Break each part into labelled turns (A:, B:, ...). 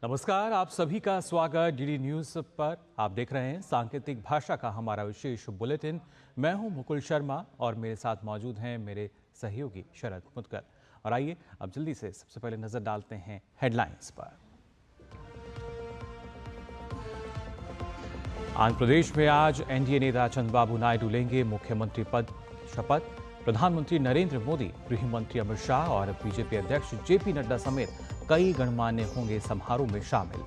A: नमस्कार, आप सभी का स्वागत डीडी न्यूज पर। आप देख रहे हैं सांकेतिक भाषा का हमारा विशेष बुलेटिन। मैं हूं मुकुल शर्मा और मेरे साथ मौजूद हैं मेरे सहयोगी शरद मुदकर। और आइए अब जल्दी से सबसे पहले नजर डालते हैं हेडलाइंस पर। आंध्र प्रदेश में आज एनडीए नेता चंद्रबाबू नायडू लेंगे मुख्यमंत्री पद की शपथ। प्रधानमंत्री नरेंद्र मोदी, गृह मंत्री अमित शाह और बीजेपी अध्यक्ष जेपी नड्डा समेत कई गणमान्य होंगे समारोह में शामिल।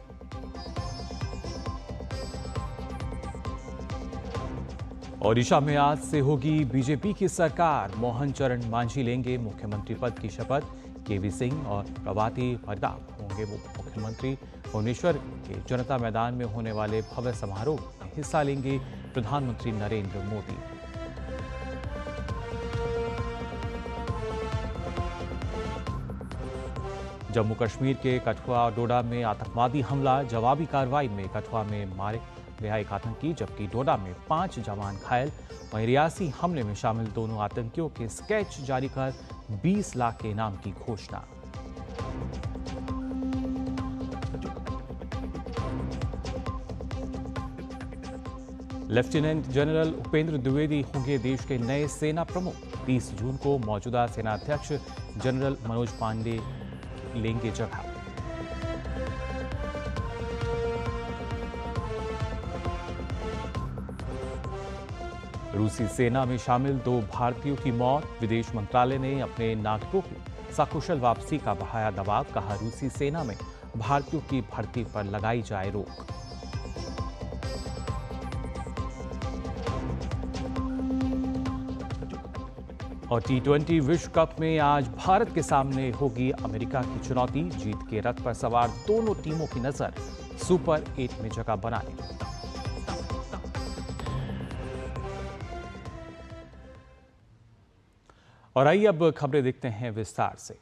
A: ओडिशा में आज से होगी बीजेपी की सरकार। मोहन चरण मांझी लेंगे मुख्यमंत्री पद की शपथ। केवी सिंह और प्रभाती प्रताप होंगे मुख्यमंत्री। भुवनेश्वर के जनता मैदान में होने वाले भव्य समारोह में हिस्सा लेंगे प्रधानमंत्री नरेंद्र मोदी। जम्मू कश्मीर के कठुआ और डोडा में आतंकवादी हमला। जवाबी कार्रवाई में कठुआ में मारे गया एक आतंकी, जबकि डोडा में 5 जवान घायल। वहीं रियासी हमले में शामिल दोनों आतंकियों के स्केच जारी कर 20 लाख के इनाम की घोषणा। लेफ्टिनेंट जनरल उपेंद्र द्विवेदी होंगे देश के नए सेना प्रमुख। 30 जून को मौजूदा सेनाध्यक्ष जनरल मनोज पांडे लेंगे जगह। रूसी सेना में शामिल 2 भारतीयों की मौत। विदेश मंत्रालय ने अपने नागरिकों की सकुशल वापसी का बढ़ाया दबाव। कहा, रूसी सेना में भारतीयों की भर्ती पर लगाई जाए रोक। और T20 विश्व कप में आज भारत के सामने होगी अमेरिका की चुनौती। जीत के रथ पर सवार दोनों टीमों की नजर सुपर 8 में जगह बनाने। और आइए अब खबरें देखते हैं विस्तार से।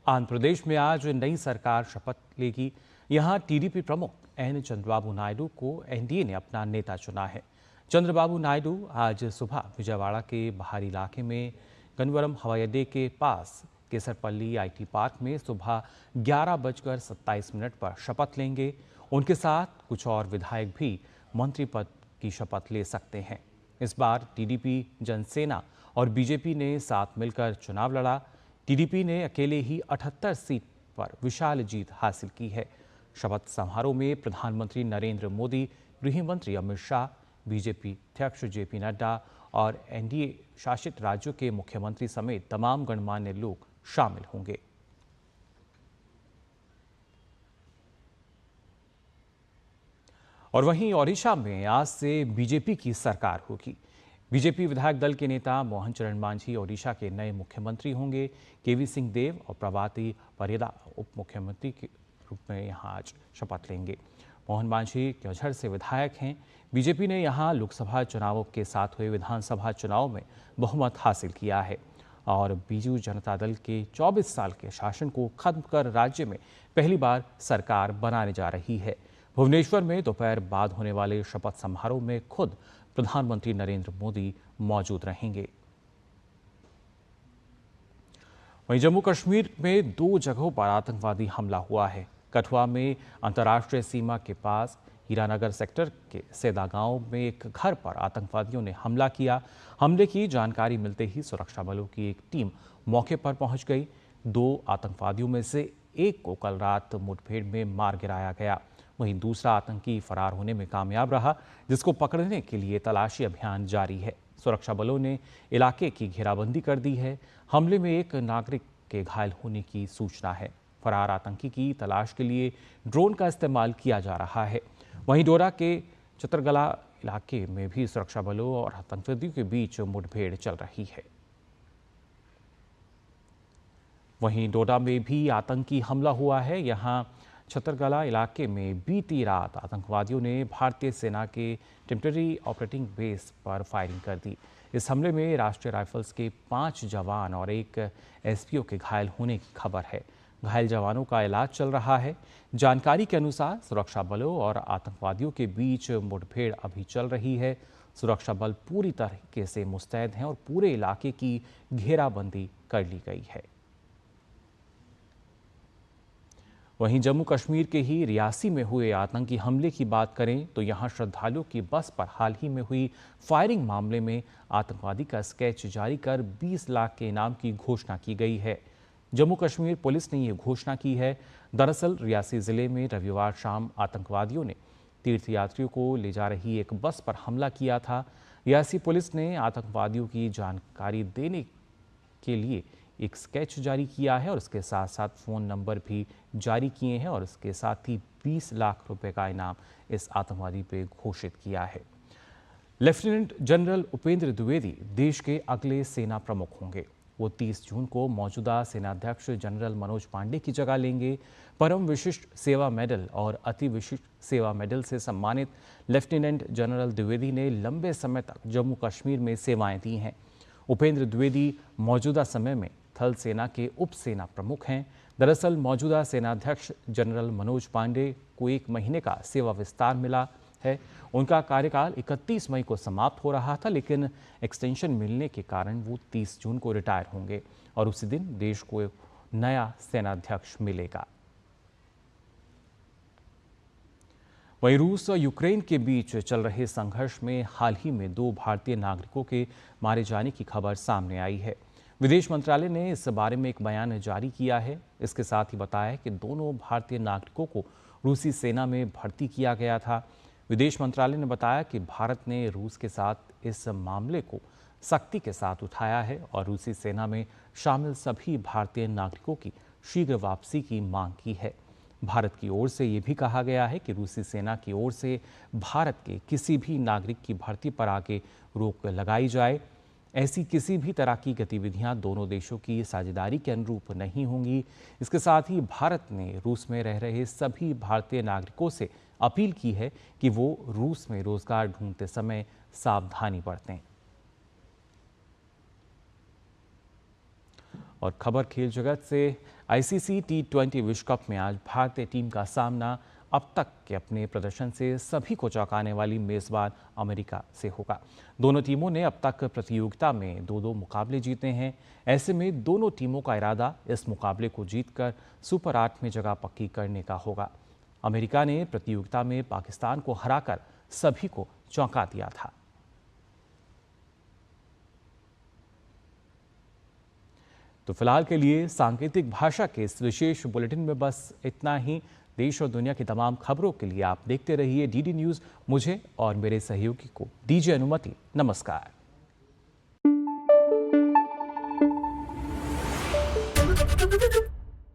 A: आंध्र प्रदेश में आज नई सरकार शपथ लेगी। यहां टीडीपी प्रमुख एन चंद्रबाबू नायडू को एनडीए ने अपना नेता चुना है। चंद्रबाबू नायडू आज सुबह विजयवाड़ा के बाहरी इलाके में गन्नवरम हवाई अड्डे के पास केसरपल्ली आईटी पार्क में सुबह 11:27 पर शपथ लेंगे। उनके साथ कुछ और विधायक भी मंत्री पद की शपथ ले सकते हैं। इस बार टीडीपी, जनसेना और बीजेपी ने साथ मिलकर चुनाव लड़ा। टीडीपी ने अकेले ही 78 सीट पर विशाल जीत हासिल की है। शपथ समारोह में प्रधानमंत्री नरेंद्र मोदी, गृह मंत्री अमित शाह, बीजेपी अध्यक्ष जेपी नड्डा और एनडीए शासित राज्यों के मुख्यमंत्री समेत तमाम गणमान्य लोग शामिल होंगे। और वहीं ओडिशा में आज से बीजेपी की सरकार होगी। बीजेपी विधायक दल के नेता मोहन चरण मांझी ओडिशा के नए मुख्यमंत्री होंगे। केवी सिंह देव और प्रभाती प्रताप उप मुख्यमंत्री के रूप में यहां आज शपथ लेंगे। मोहन मांझी केवझर से विधायक हैं। बीजेपी ने यहां लोकसभा चुनावों के साथ हुए विधानसभा चुनाव में बहुमत हासिल किया है और बीजू जनता दल के 24 साल के शासन को खत्म कर राज्य में पहली बार सरकार बनाने जा रही है। भुवनेश्वर में दोपहर बाद होने वाले शपथ समारोह में खुद प्रधानमंत्री नरेंद्र मोदी मौजूद रहेंगे। वहीं जम्मू कश्मीर में 2 जगहों पर आतंकवादी हमला हुआ है। कठुआ में अंतर्राष्ट्रीय सीमा के पास हीरानगर सेक्टर के सेदा गांव में एक घर पर आतंकवादियों ने हमला किया। हमले की जानकारी मिलते ही सुरक्षा बलों की एक टीम मौके पर पहुंच गई। 2 आतंकवादियों में से एक को कल रात मुठभेड़ में मार गिराया गया। वहीं दूसरा आतंकी फरार होने में कामयाब रहा, जिसको पकड़ने के लिए तलाशी अभियान जारी है। सुरक्षा बलों ने इलाके की घेराबंदी कर दी है। हमले में एक नागरिक के घायल होने की सूचना है। फरार आतंकी की तलाश के लिए ड्रोन का इस्तेमाल किया जा रहा है। वहीं डोडा के चतरगला इलाके में भी सुरक्षा बलों और आतंकवादियों के बीच मुठभेड़ चल रही है। वहीं डोडा में भी आतंकी हमला हुआ है। यहां छतरगला इलाके में बीती रात आतंकवादियों ने भारतीय सेना के टेम्पररी ऑपरेटिंग बेस पर फायरिंग कर दी। इस हमले में राष्ट्रीय राइफल्स के 5 जवान और एक एसपीओ के घायल होने की खबर है। घायल जवानों का इलाज चल रहा है। जानकारी के अनुसार सुरक्षा बलों और आतंकवादियों के बीच मुठभेड़ अभी चल रही है। सुरक्षा बल पूरी तरीके से मुस्तैद हैं और पूरे इलाके की घेराबंदी कर ली गई है। वहीं जम्मू कश्मीर के ही रियासी में हुए आतंकी हमले की बात करें तो यहां श्रद्धालुओं की बस पर हाल ही में हुई फायरिंग मामले में आतंकवादी का स्केच जारी कर 20 लाख के इनाम की घोषणा की गई है। जम्मू कश्मीर पुलिस ने ये घोषणा की है। दरअसल रियासी जिले में रविवार शाम आतंकवादियों ने तीर्थयात्रियों को ले जा रही एक बस पर हमला किया था। रियासी पुलिस ने आतंकवादियों की जानकारी देने के लिए एक स्केच जारी किया है और उसके साथ साथ फ़ोन नंबर भी जारी किए हैं और इसके साथ ही 20 लाख रुपए का इनाम इस आतंकवादी पे घोषित किया है। लेफ्टिनेंट जनरल उपेंद्र द्विवेदी देश के अगले सेना प्रमुख होंगे। वो 30 जून को मौजूदा सेनाध्यक्ष जनरल मनोज पांडे की जगह लेंगे। परम विशिष्ट सेवा मेडल और अति विशिष्ट सेवा मेडल से सम्मानित लेफ्टिनेंट जनरल द्विवेदी ने लंबे समय तक जम्मू कश्मीर में सेवाएं दी हैं। उपेंद्र द्विवेदी मौजूदा समय में थल सेना के उप सेना प्रमुख हैं। दरअसल मौजूदा सेनाध्यक्ष जनरल मनोज पांडे को 1 महीने का सेवा विस्तार मिला है। उनका कार्यकाल 31 मई को समाप्त हो रहा था, लेकिन एक्सटेंशन मिलने के कारण वो 30 जून को रिटायर होंगे और उसी दिन देश को नया सेनाध्यक्ष मिलेगा। वहीं रूस और यूक्रेन के बीच चल रहे संघर्ष में हाल ही में 2 भारतीय नागरिकों के मारे जाने की खबर सामने आई है। विदेश मंत्रालय ने इस बारे में एक बयान जारी किया है। इसके साथ ही बताया कि दोनों भारतीय नागरिकों को रूसी सेना में भर्ती किया गया था। विदेश मंत्रालय ने बताया कि भारत ने रूस के साथ इस मामले को सख्ती के साथ उठाया है और रूसी सेना में शामिल सभी भारतीय नागरिकों की शीघ्र वापसी की मांग की है। भारत की ओर से ये भी कहा गया है कि रूसी सेना की ओर से भारत के किसी भी नागरिक की भर्ती पर आगे रोक लगाई जाए। ऐसी किसी भी तरह की गतिविधियां दोनों देशों की साझेदारी के अनुरूप नहीं होंगी। इसके साथ ही भारत ने रूस में रह रहे सभी भारतीय नागरिकों से अपील की है कि वो रूस में रोजगार ढूंढते समय सावधानी बरतें। और खबर खेल जगत से, आईसीसी T20 विश्व कप में आज भारतीय टीम का सामना अब तक के अपने प्रदर्शन से सभी को चौंकाने वाली मेजबान अमेरिका से होगा। दोनों टीमों ने अब तक प्रतियोगिता में 2-2 मुकाबले जीते हैं। ऐसे में दोनों टीमों का इरादा इस मुकाबले को जीतकर सुपर 8 में जगह पक्की करने का होगा। अमेरिका ने प्रतियोगिता में पाकिस्तान को हराकर सभी को चौंका दिया था। तो फिलहाल के लिए सांकेतिक भाषा के इस विशेष बुलेटिन में बस इतना ही। देश और दुनिया की तमाम खबरों के लिए आप देखते रहिए DD न्यूज़। मुझे और मेरे सहयोगी को दीजिए अनुमति। नमस्कार।